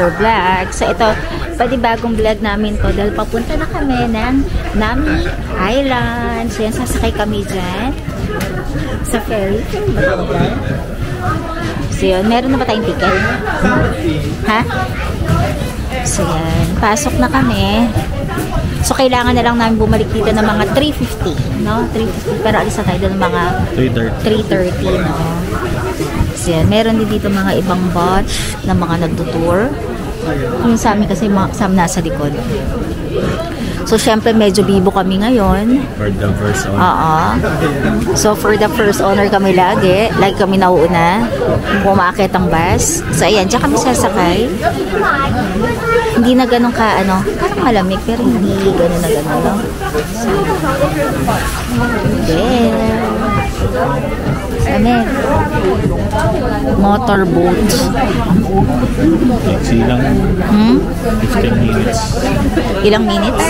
another vlog. So ito, bagong vlog namin to dahil papunta na kami ng Nami Island. So yan, sasakay kami dyan sa ferry. So yun, meron na ba tayong ticket? Ha? So yan, pasok na kami. So kailangan na lang namin bumalik dito ng mga 3:50, no? 3:50, pero alis na tayo doon ng mga 3:30, no? So yan, meron din dito mga ibang batch na mga nagtutour. Yung sa amin kasi sa nasa likod. So, syempre, medyo bibo kami ngayon. For the first honor. So, for the first honor kami lagi. Lagi kami nauuna. Pumakit ang bus. So, ayan. Diyan kami sasakay. Hindi na ganun ka, ano, parang malamig, pero hindi ganun na ganun, no? So, there. Amen. Motorboat. Silang 15 minutes. Ilang minutes?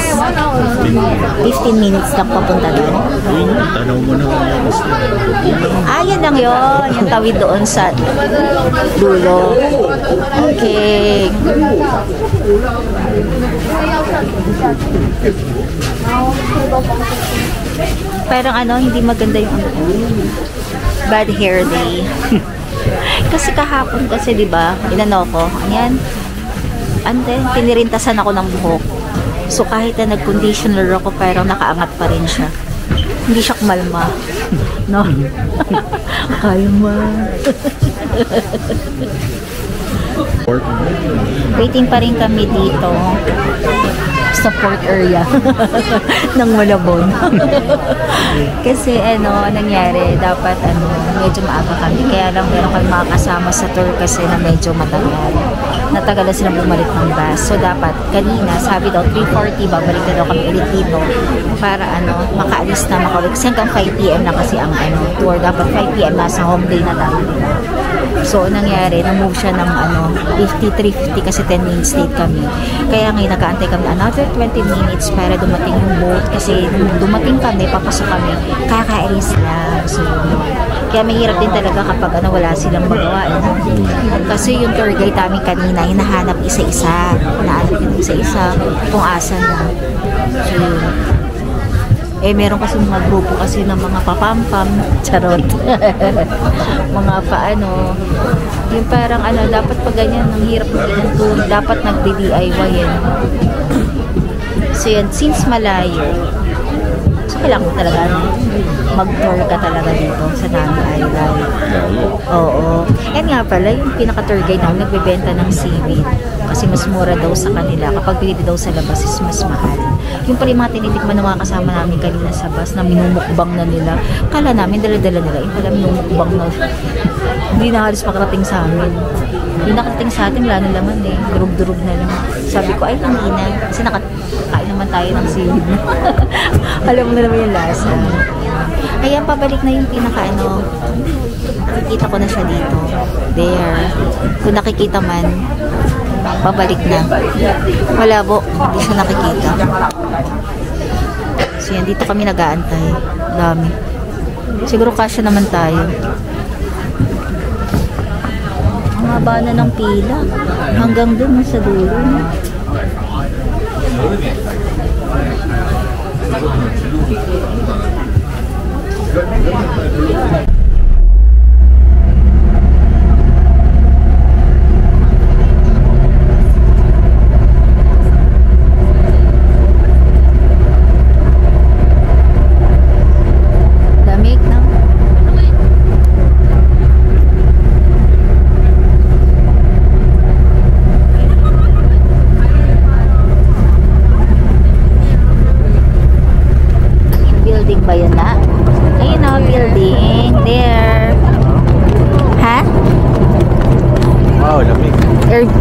15 minutes lang papunta doon. Tanaw mo na yan lang yun. Yung tawid doon sa dulo. Okay. Parang ano, hindi maganda yung bad hair day. Kasi kahapon kasi, di ba, inano ko, ayan, tinirintasan ako ng buhok. So kahit na nag-conditioner ako, pero nakaangat pa rin siya. Hindi siya kumalma. No? Kaya ma. Waiting pa rin kami dito sa port area ng Malabon. Kasi ano, nangyari, dapat ano, medyo maaga kami. Kaya lang meron kami makakasama sa tour kasi na medyo matagal. Natagal na silang bumalik ng bus. So dapat, kanina, sabi daw, 3:40, babalik na daw kami ulit dito para ano, makaalis na, makaulit. Kasi hanggang 5 PM na kasi ang ano, tour. Dapat 5 PM nasa home day na tayo. So, nangyari, na-move siya ng ano, 3:50 kasi 10 minutes late kami. Kaya ngayon, nag-aantay kami another 20 minutes para dumating yung boat. Kasi nung dumating kami, papasok kami, kakairis lang. So, kaya mahirap din talaga kapag ano, wala silang magawa. Kasi yung tour guide namin kanina, hinahanap isa-isa. Hinahanap yung isa-isa kung asan na. So, meron kasi mga grupo kasi ng mga papampam, charot. Mga paano, yung parang ano, dapat pag ganyan, ang hirap ng tour, dapat nagdi-DIY yan. So yan, since malayo, so kailangan mo talaga mag-tour ka talaga dito sa Nami Island. Oo. Yan nga pala, yung pinaka-tour guide namin, nagbebenta ng seaweed. Kasi mas mura daw sa kanila. Kapag pinili daw sa labas is mas mahal. Yung pala yung mga tinitikman ng mga kasama namin kanina sa bus na minumukbang na nila. Kala namin dala-dala nila. Yung pala minumukbang na. Hindi na halos makarating sa amin. Yung nakarating sa atin, wala na laman eh. Durug-durug na lang. Sabi ko, ay hindi na. Kasi nakakain naman tayo ng seaweed na. Alam mo na naman yung lasa. Kaya pabalik na yung pinaka-ano. Nakikita ko na siya dito. There. Kung nakikita man, pabalik na. Wala po. Hindi siya nakikita. So yan, dito kami nag-aantay. Dami. Siguro kasya naman tayo. Ang haba na ng pila. Hanggang dun sa dulo.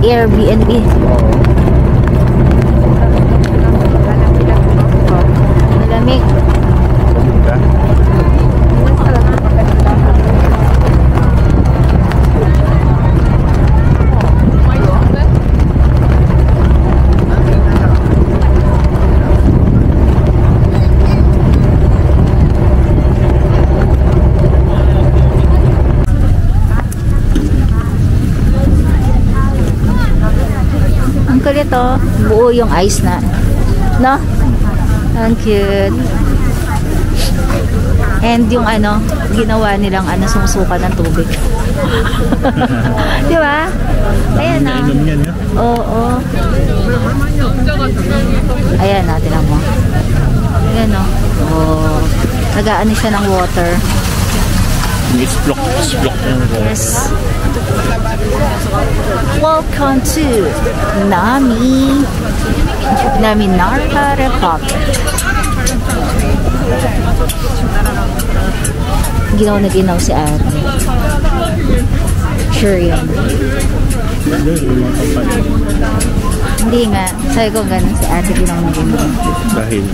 Airbnb. Malamig. oh. Buo yung ice na. No? Ang cute. And yung ano, ginawa nilang ano, sumusuka ng tubig. Di ba? Ayan na. Oo. Ayan na, tinan mo. Ayan o. Oh. Nag-aano siya ng water. Isplok na. Yes. Welcome to Naminara Republic. Ginaw na ginaw si ate. Sure yan. Hindi nga. Sabi ko ganun si ate ginaw na ginaw. Dahil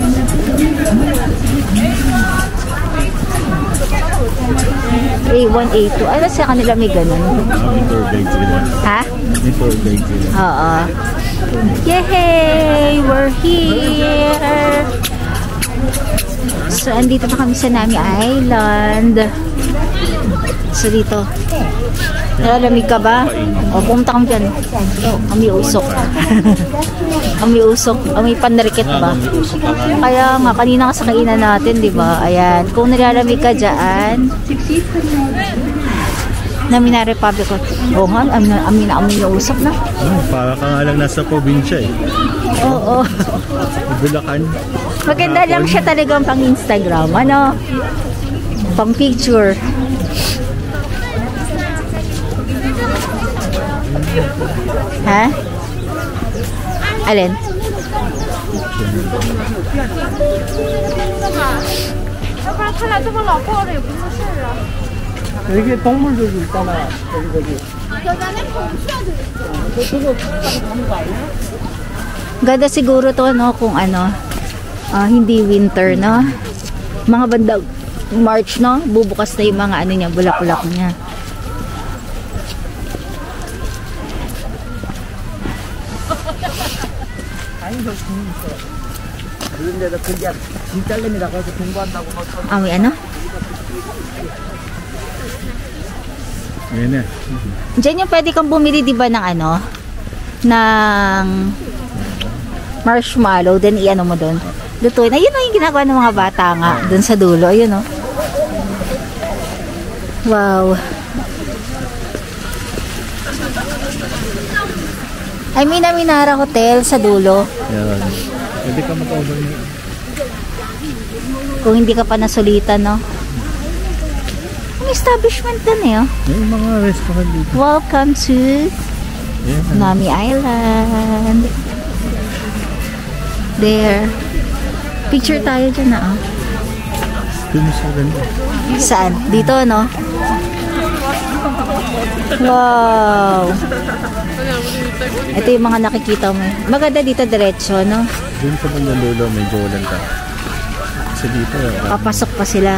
A1, A2. Ano sa kanila may ganun? may tour guide sila. Ha? May tour guide sila. Oo. Yay! We're here! So, andito na kami sa Nami Island. So, dito. Nalalamig ka ba? O, pumunta kami dyan. Kami usok. Kami usok. Kami pandarikit ba? Kaya nga, kanina ka sa kainan natin, di ba? Ayan. Kung nalalamig ka dyan, Naminara Republic. Oo nga, amin na usok na. Para ka nga lang nasa probinsya eh. Oo. Bulacan. Maganda lang siya talagang pang Instagram. Ano? Pang picture. Ha? Alin? 여기 동물들도 있잖아. 여기. Ganda siguro to, no? Kung ano, hindi winter, no? Mga bandang March, no? Bubukas na yung mga ano niya, bulak-bulak niya. May ano? Ayan na. Diyan yung pwede kang bumili, di ba, ng ano? Ng marshmallow, then i-ano mo doon. Lutuin. Ayun yung ginagawa ng mga bata nga, doon sa dulo. Ayun, oh. Wow. Ay, may Naminara Hotel sa dulo. Ayan. Pwede ka mag-overnight. Kung hindi ka pa nasulitan, no? May establishment doon eh, oh. May mga restaurant dito. Welcome to Nami Island. There. Picture tayo dyan na, oh. Dun sa ganda. Saan? Dito, no? Wow! Ito yung mga nakikita mo. Maganda dito, diretso, no? Dun sa bandang dulo, medyo walang tao. Kasi dito, Papasok pa sila.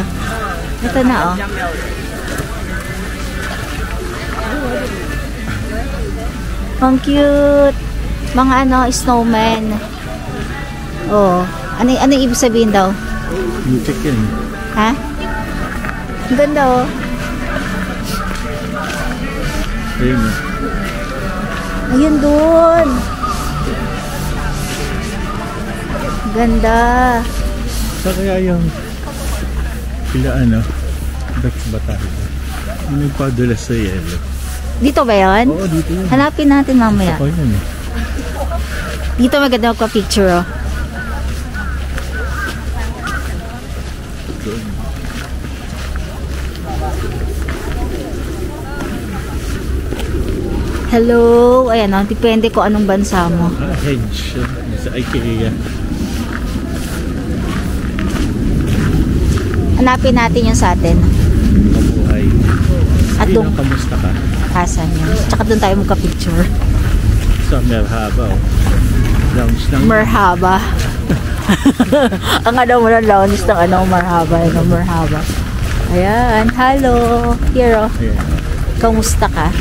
Ito na, oh. Ang cute. Mga ano, snowman. Oh. Ano ibig sabihin daw? music yan. Ha? Ang ganda, oh. Ayun, Ayun doon. Ganda. sa kaya yung sila Dutch ba tayo? Yung nagpadulas sa yelo. Dito ba yun? Oo, dito yun. Hanapin natin mamaya. Ako yun Dito maganda magpa-picture, oh. Hello. Ayan, oh. Depende ko anong bansa mo. Hedge. Sa IKEA. Hanapin natin yung sa atin. Mabuhay. At doon. Kamusta ka? Asan yun? Tsaka doon tayo magka-picture. Sa Merhaba, oh. Lounge ng... Merhaba. Ang ano mo na lounge ng Merhaba. Merhaba. Ayan. Hello. Here, oh. Ayan. Kamusta ka?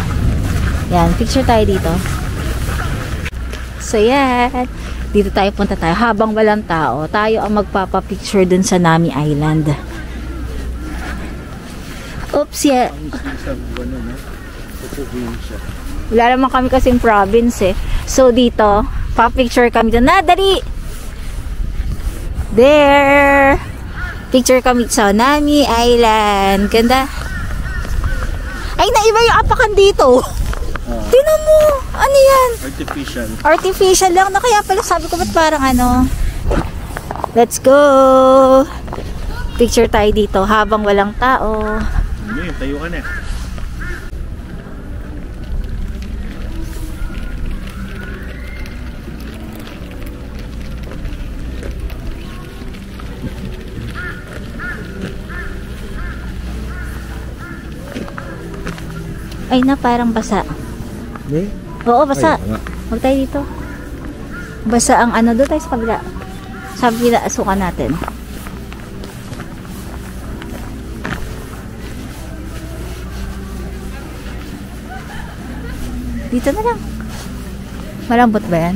Yan. Picture tayo dito. So, yan. Dito tayo punta tayo. Habang walang tao, tayo ang magpapapicture dun sa Nami Island. Oops, yeah. Wala naman kami kasing province eh. So, dito, Pa-picture kami doon. Na, dali! There! Picture kami sa Nami Island. Ganda. Ay, naiba yung apakan dito. Tingnan mo. Ano yan? Artificial. Artificial lang. Na kaya pala sabi ko ba't parang ano. Let's go. Picture tayo dito habang walang tao. Ano yun? Tayo ka na. Ay na, parang basa. Hindi? Oo, basa. Ay, tama. Huwag tayo dito. Basa ang ano, doon tayo sa kabila. Sa kabila, asukan natin. Dito na lang. Malambot ba yan?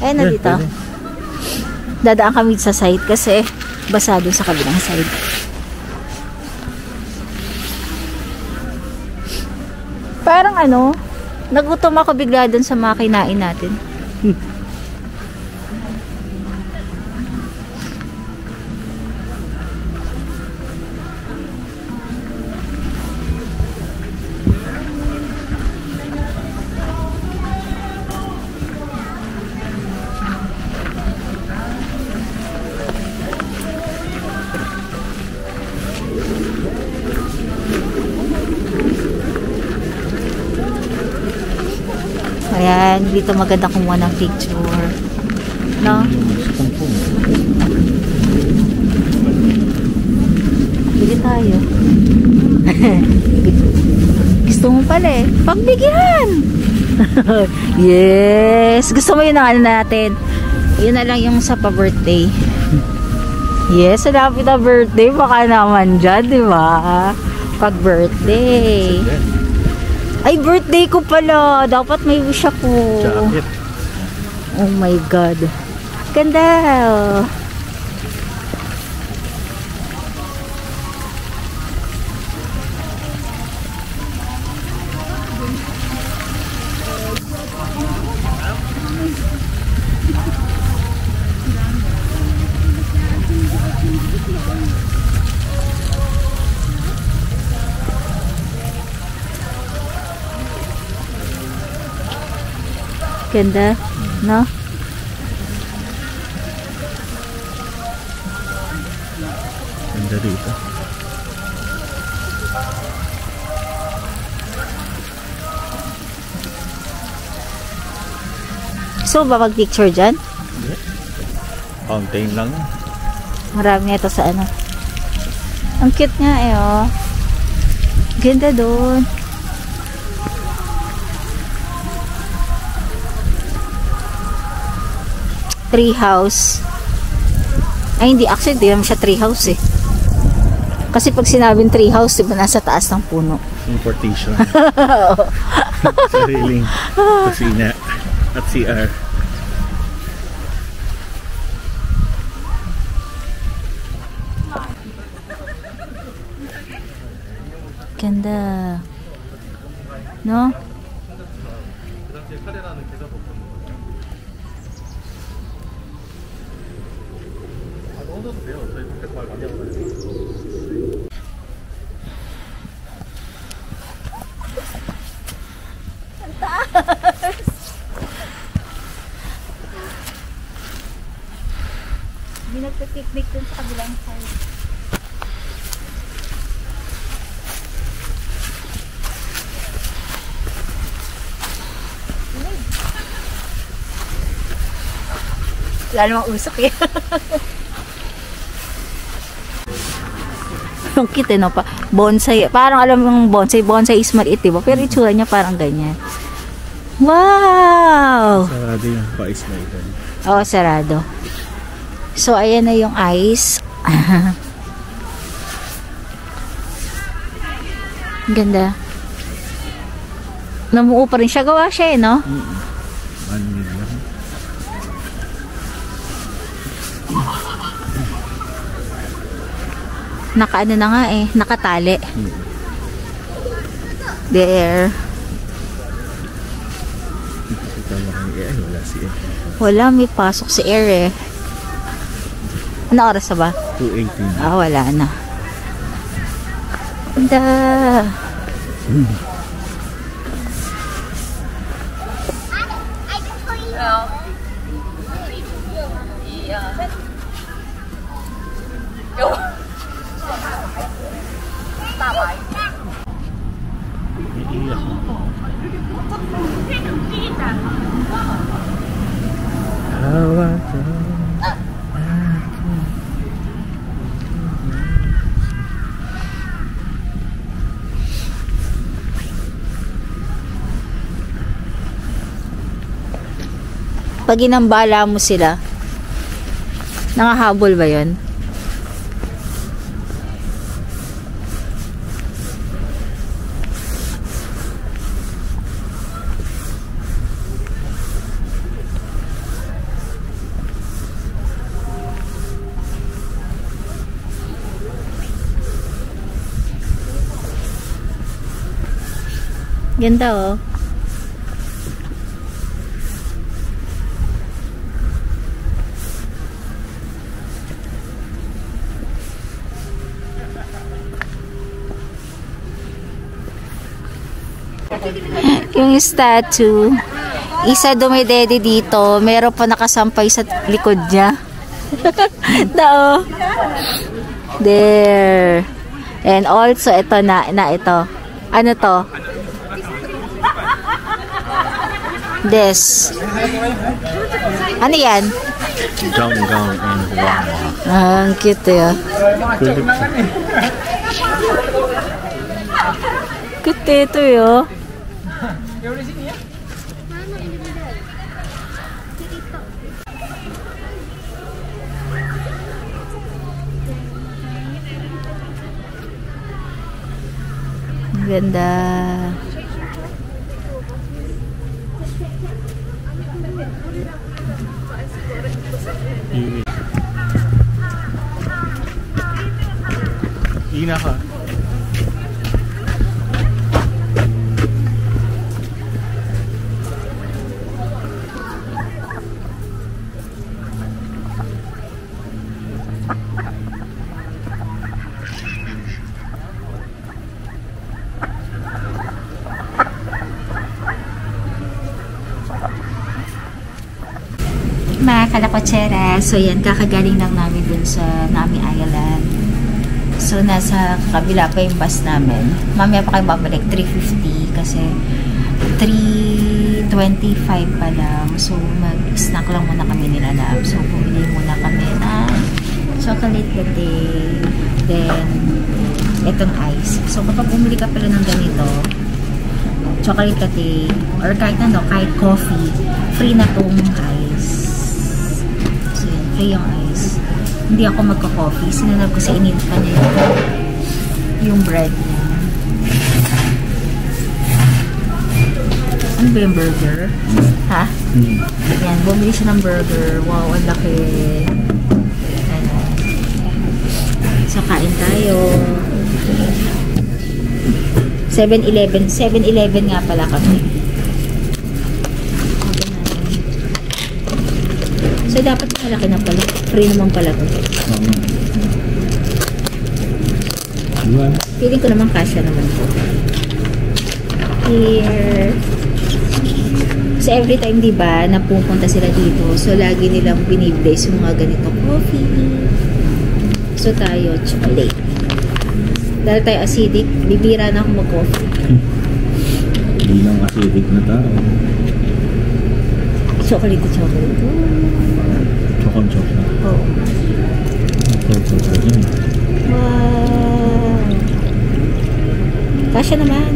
Ayun na dito. Pwede. Dadaan kami sa side kasi basa doon sa kabilang side. Parang ano, nagutom ako bigla doon sa mga kinain natin. Ayan, dito maganda kumuha ng picture. No? Bili tayo. Gusto mo pala eh. Pagbigyan! Yes! Gusto mo yun ang ano natin? Yun na lang yung sa pa-birthday. Yes, happy na birthday. Baka naman dyan, di ba? Pag-birthday. Ay, birthday ko pala. Dapat may wish ako. Jacket. Oh my God. Ganda. Ganda, no? Ganda dito. So, ba mag-picture dyan? Fountain lang. Marami ito sa ano. Ang cute nga eh, oh. Ganda doon. Tree house. Ay, hindi. Actually, hindi naman siya tree house eh. Kasi pag sinabing tree house, diba nasa taas ng puno. Importation. Sariling kusina at CR. Ganda. No? Hindi nagpa-picnic dun sa kabilang side. Wala namang usok eh. Ang cute eh, no? Bonsai. Parang alam yung bonsai. Bonsai is maliit, diba? Pero itsura niya parang ganyan. Wow! Sarado yung pa-ice na ito. Oo, sarado. So, ayan na yung ice. Ganda. Namuo pa rin siya. Gawa siya eh, no? Naka-ano na nga eh. Nakatali. There. Air, wala si Air. Wala, may pasok si Air eh. Ano oras na ba? 2:18. Ah, wala na. Ganda. Iiyak ako. Hawak ko. Pag inambala mo sila, nangahabol ba yun? Ganda oh. Yung statue, isa dumidede dito, meron pa nakasampay sa likod niya. Dao. There. And also, ito na ito. Ano to? This. Ano yan? Ganggang and Wawa. Ah, ang cute eh. Cute ito eh. Ganda. Ina ka. Mga kalakotsera, so yan, kakagaling lang namin dun sa Nami Island. So, nasa kabila pa yung bus namin. Mamaya pa kayo babalik, 3:50 kasi 3:25 pa lang. So, mag-snack lang muna kami nila na. So, bumili muna kami ng chocolate latte. Then, itong ice. So, kapag bumili ka pala ng ganito, chocolate latte, or kahit ano, kahit coffee, free na tong ice. So, yan, free yung ice. Hindi ako magka-coffee. Sinanap ko sa init pa niya yung bread niya. Ano ba yung burger? Ha? Yan, bumili siya ng burger. Wow, ang laki. Ano. So, kain tayo. 7-Eleven. 7-Eleven nga pala kami. So, dapat malaki na pala. Free naman pala to. Feeling ko naman kasya naman to. Here. So, every time, diba, napupunta sila dito. So, lagi nilang binibless yung mga ganito coffee. So, tayo, chocolate. Dahil tayo acidic, bibira na ako mag-coffee. Hindi lang acidic na tao. Chocolate. Chocolate. Oo. Chocolate. Wow. Kasya naman.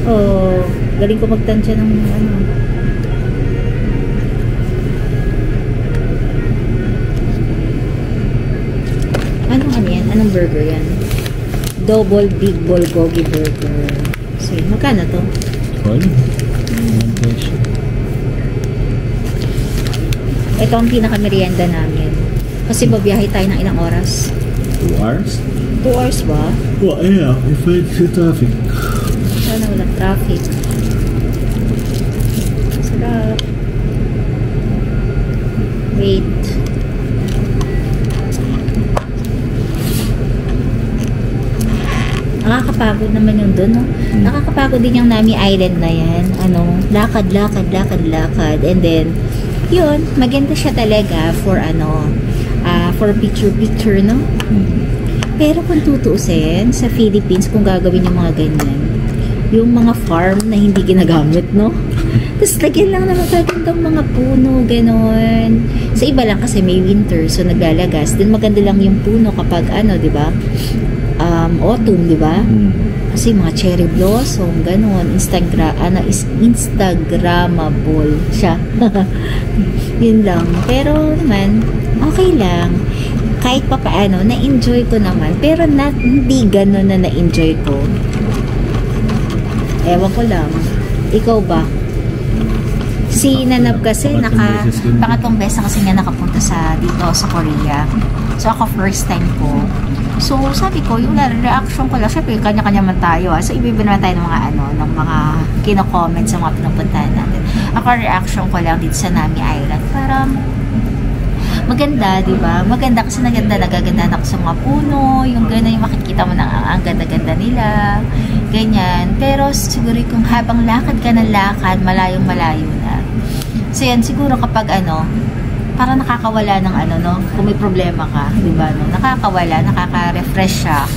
Oh, galing ko magtansya ng ano. Ano yan? Anong burger yan? Double Big Bulgogi Burger. So, magkano to? Ito ang pinaka-merienda namin. Kasi babiyahe tayo ng ilang oras? 2 hours? 2 hours ba? Well, yeah, if it's traffic. Sana walang traffic. nakakapagod naman yung doon, no? Nakakapagod din yung Nami Island na yan. Ano, lakad. And then, yun, maganda siya talaga for for picture, no? Pero kung tutuusin, sa Philippines, kung gagawin yung mga ganyan, yung mga farm na hindi ginagamit, no? Tapos lagyan lang ng magagandang mga puno, gano'n. Sa iba lang kasi may winter, so naglalagas. Then maganda lang yung puno kapag di ba? Autumn, di ba? Kasi mga cherry blossom, gano'n. Instagramable siya. Yun lang. Pero naman, okay lang. Kahit pa paano, na-enjoy ko naman. Pero hindi gano'n na na-enjoy ko. Ewan ko lang. Ikaw ba? Si Nanab kasi pangatlong beses kasi niya nakapunta dito sa Korea. So ako first time ko. So sabi ko, yung reaction ko lang, syempre kanya-kanya man tayo. So iba-iba naman tayo ng mga kino-comment sa mga pinupuntahan natin. Ako reaction ko lang dito sa Nami Island. Parang maganda, di ba? Maganda kasi nagaganda ako sa mga puno, yung gano'n, yung makikita mo na ang ganda-ganda nila, ganyan. Pero siguro kung habang lakad ka ng lakad, malayong-malayo na. So yan, siguro kapag para nakakawala ng kung may problema ka, di ba? Nakakawala, nakaka-refresh siya.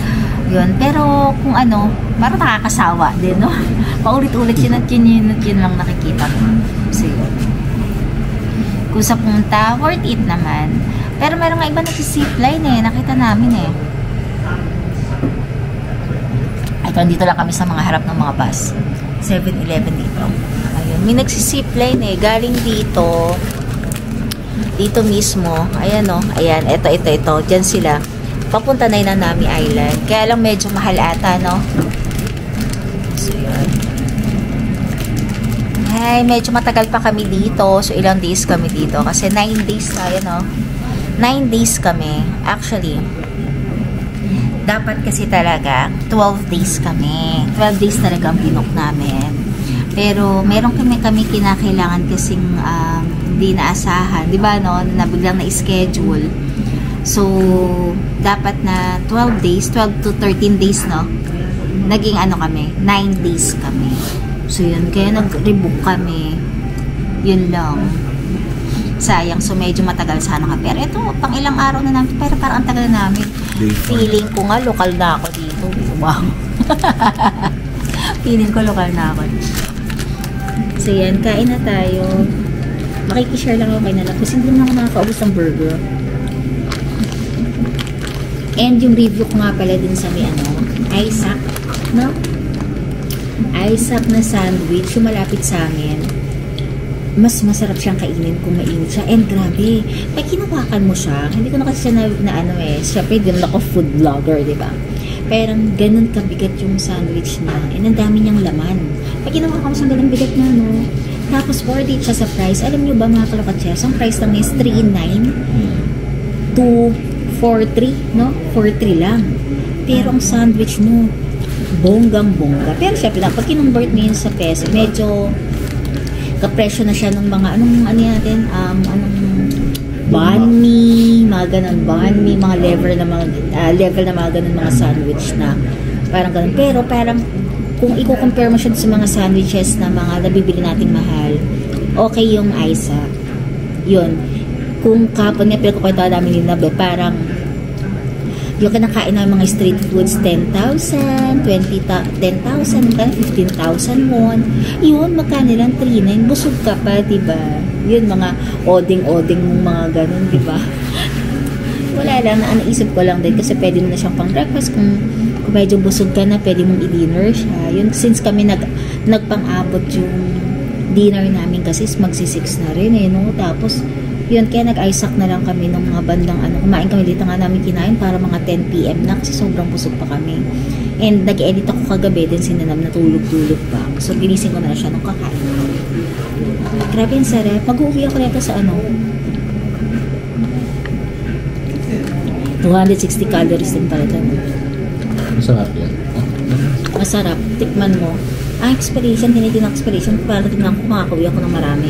Yun. Pero kung para nakakasawa din, no? Paulit-ulit yun at yun lang nakikita mo. So yun. Kung sa punta, worth it naman. Pero meron nga iba nag-zipline nakita namin Ito, dito lang kami sa mga harap ng mga bus. 7-Eleven dito. Ayun, may nag-zipline galing dito. Dito mismo. Ayan ayan, ito. Diyan sila. Papunta na yun ng Nami Island. Kaya lang medyo mahal ata, no? So, yun. Ay, medyo matagal pa kami dito. So, ilang days kami dito. Kasi 9 days tayo, no? 9 days kami. Actually, dapat kasi talaga 12 days kami. 12 days talaga ang binook namin. Pero, meron kami kinakailangan kasing hindi naasahan. Diba, no? Na biglang na-schedule. So, dapat na 12 days, 12 to 13 days, no? Naging kami, 9 days kami. So, yun. Kaya nag-rebook kami. Yun lang. Sayang. So, medyo matagal sana ka. Pero ito, pang ilang araw na namin. Pero parang ang tagal na namin. Feeling ko nga, lokal na ako dito. Wow. Feeling ko, lokal na ako. So, yan. Kain na tayo. Makikishare lang ako kay Nanap. Kasi hindi naman ako nakakaubos ng burger. And yung review ko nga pala din sa may Isaac. No? Isaac na sandwich, yung malapit sa amin, mas masarap siyang kainin kung mainit siya. And grabe, pag kinawakan mo siya, hindi ko na kasi siya syempre, din ako food vlogger, di ba? Pero ganun kabigat yung sandwich niya. And ang dami niyang laman. Pag kinawakan mo siya, ganun bigat na, no? Tapos, worth it siya sa price. Alam niyo ba, mga kalakatsers, ang price lang is 3.9 to 4.3, no? 4.3 lang. Pero ang sandwich mo, bonggang-bongga. Pero syempre lang, pag kinonvert mo yun sa peso, medyo kapresyo na siya ng mga, banh mi, mga ganun banh mi, mga level na mga ganun mga sandwich na parang ganun. Pero parang, kung i-compare mo siya sa mga sandwiches na mga nabibili nating mahal, okay yung Isaac. Yun. Kung kapon nga, pero kung ito namin yung nabi, parang yung kinakain ng mga street foods, 10,000, 10,000, 15,000 won. Yun, magkano lang 3,900. Busog ka pa, diba? Yun, mga oding-oding mong mga ganun, diba? Wala lang, naisip ko lang din kasi pwede mo na siyang pang breakfast. Kung medyo busog ka na, pwede mong i-dinner siya. Yun, since kami nagpang-abot yung dinner namin kasi magsi-6 na rin, no? Tapos, yun, kaya nag-Isaac na lang kami ng mga bandang kumain kami dito nga namin kinain para mga 10 PM na kasi sobrang busog pa kami. And nag-edit ako kagabi din sinanam na tulog-tulog pa. So ginising ko na siya nung kakain. Grabe yung sarap. Mag-uwi ako nito sa 260 calories din pala ito. Masarap yan. Masarap. Tikman mo. Expiration. Hindi ng expiration. Para tignan ko makakauwi ako ng marami.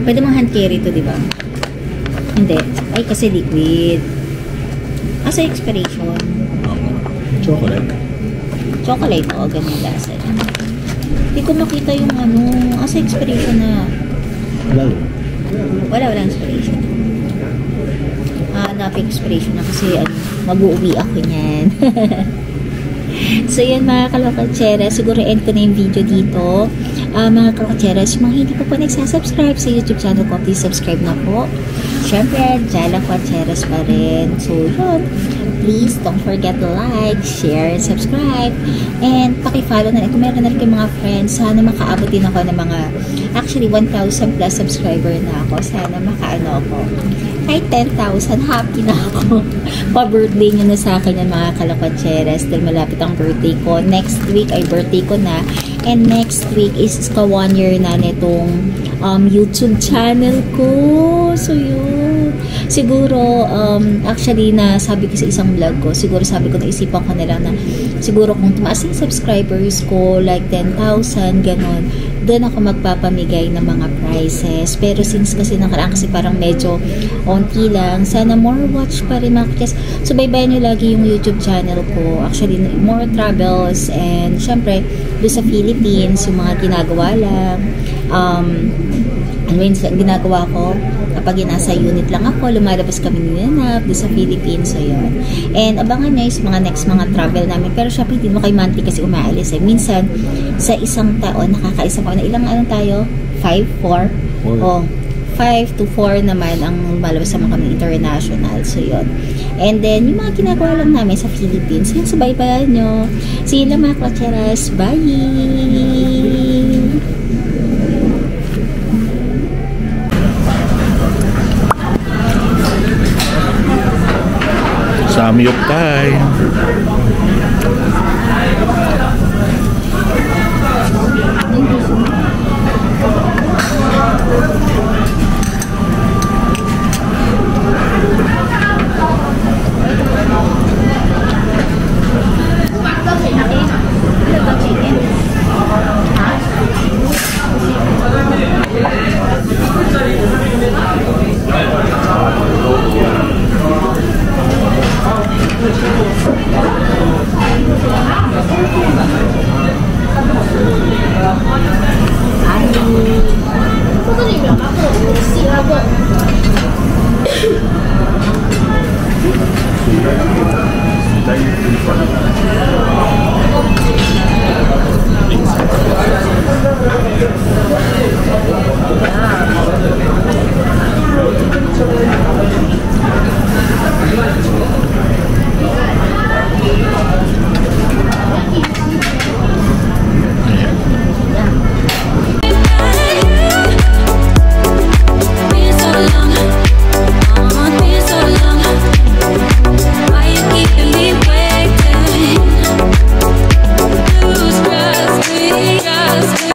Pwede mong hand carry ito, di ba? Hindi. Ay, kasi liquid. Sa expiration. Chocolate. Chocolate, o, ganyan lasa niya. Hindi ko makita yung ano, asa expiration na. Lalo. Walang expiration. Hanap expiration na kasi ano, mag-uuwi ako niyan. So yan mga kalokachera, siguro end ko na yung video dito. Mga kalokachera, yung mga hindi pa po nagsasubscribe sa YouTube channel ko, please subscribe na po. Siyempre, Jala Kwacheras pa rin. So yun, please don't forget to like, share, subscribe, and paki-follow na rin. Kung meron na rin kayong mga friends, sana makaabot din ako ng mga, actually 1,000 plus subscriber na ako. Sana makaano ako. Kahit 10,000, happy na ako. Pa-birthday nyo na sa akin yung mga kalakwacheras dahil malapit ang birthday ko. Next week ay birthday ko na. And next week is ka 1 year na nitong YouTube channel ko. So yun. Siguro, actually na sabi ko sa isang vlog ko, siguro sabi ko, naisipan ko na lang na siguro kung tumaas yung subscribers ko, like 10,000, ganon, doon ako magpapamigay ng mga prizes. Pero since kasi nakaraan kasi parang medyo onti lang, sana more watch pa rin mga kids. So baybayan nyo lagi yung YouTube channel ko. Actually, more travels and syempre, doon sa Philippines, yung mga ginagawa lang. Ano yun, ginagawa ko kapag nasa unit lang ako, lumalabas kami ni Nanap doon sa Philippines, so yun. And abangan nyo yung mga next mga travel namin, pero syempre hindi mo kay monthly kasi umaalis eh. Minsan sa isang taon nakakaisa ko na ilang ano tayo? 5, 4? Oh, 5 to 4 naman ang lumalabas sa mga kami international, so yun. And then yung mga ginagawa lang namin sa Philippines, yun, subaybayan nyo. See you lang mga kwacheras, bye! Samyup time.